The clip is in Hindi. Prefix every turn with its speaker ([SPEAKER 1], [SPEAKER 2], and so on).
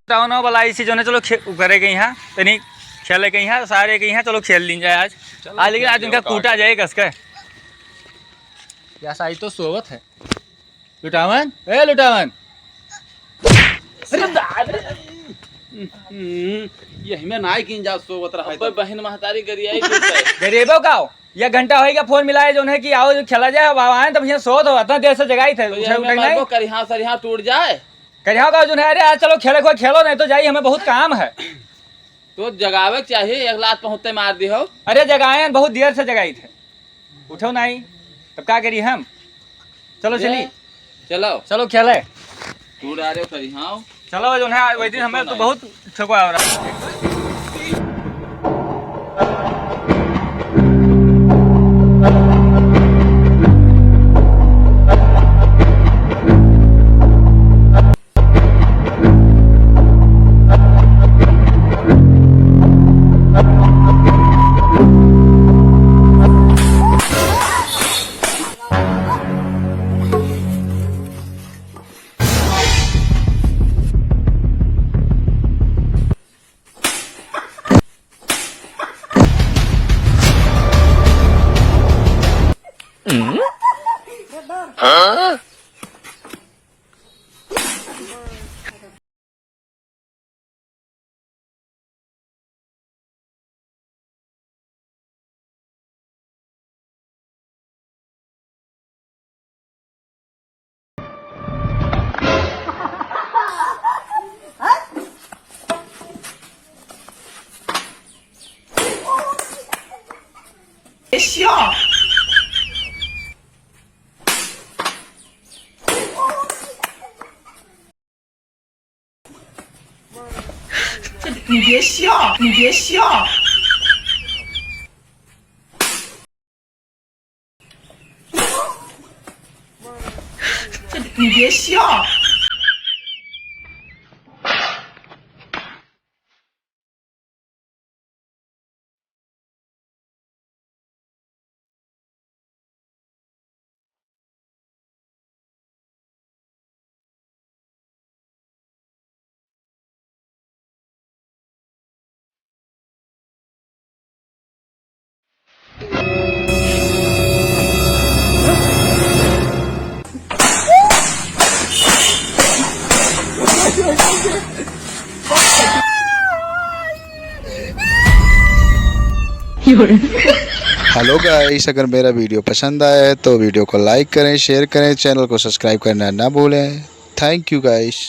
[SPEAKER 1] टाउन वाला इसी जो है चलो करे गई यहाँ तनी खेले गई यहाँ सारे गई यहाँ चलो खेल ली जाए आज लेकिन आज उनका कूटा जाए कसके या साई तो सोवत है लुटावन ए लुटावन
[SPEAKER 2] यही में नाई किन जा सोवत रहा
[SPEAKER 3] है बहन महतारी गरियाई
[SPEAKER 1] गरीबों का ये घंटा होएगा फोन मिलाए जो है कि आओ खेला जाए आए तब यहाँ सोत हो इतना देर से जगाई थे
[SPEAKER 3] करिहा सरिहा टूट जाए
[SPEAKER 1] करिहा का जो है अरे आज चलो खेले कोई खेलो नहीं तो जाइए हमें बहुत काम है
[SPEAKER 3] तो जगावे चाहिए एक लात पहुँचते मार दी हो
[SPEAKER 1] अरे जगाए बहुत देर से जगाई थे उठो नहीं तब क्या करिए हम चलो चलिए
[SPEAKER 3] चलो
[SPEAKER 1] चलो खेले
[SPEAKER 3] टूट आ रहे हो करिहा
[SPEAKER 1] चलो जो है वही दिन हमें तो बहुत ठोका हो रहा है
[SPEAKER 4] 你别笑，你别笑。你别笑。
[SPEAKER 5] हेलो गाइस, अगर मेरा वीडियो पसंद आया है तो वीडियो को लाइक करें, शेयर करें, चैनल को सब्सक्राइब करना ना भूलें। Thank you guys.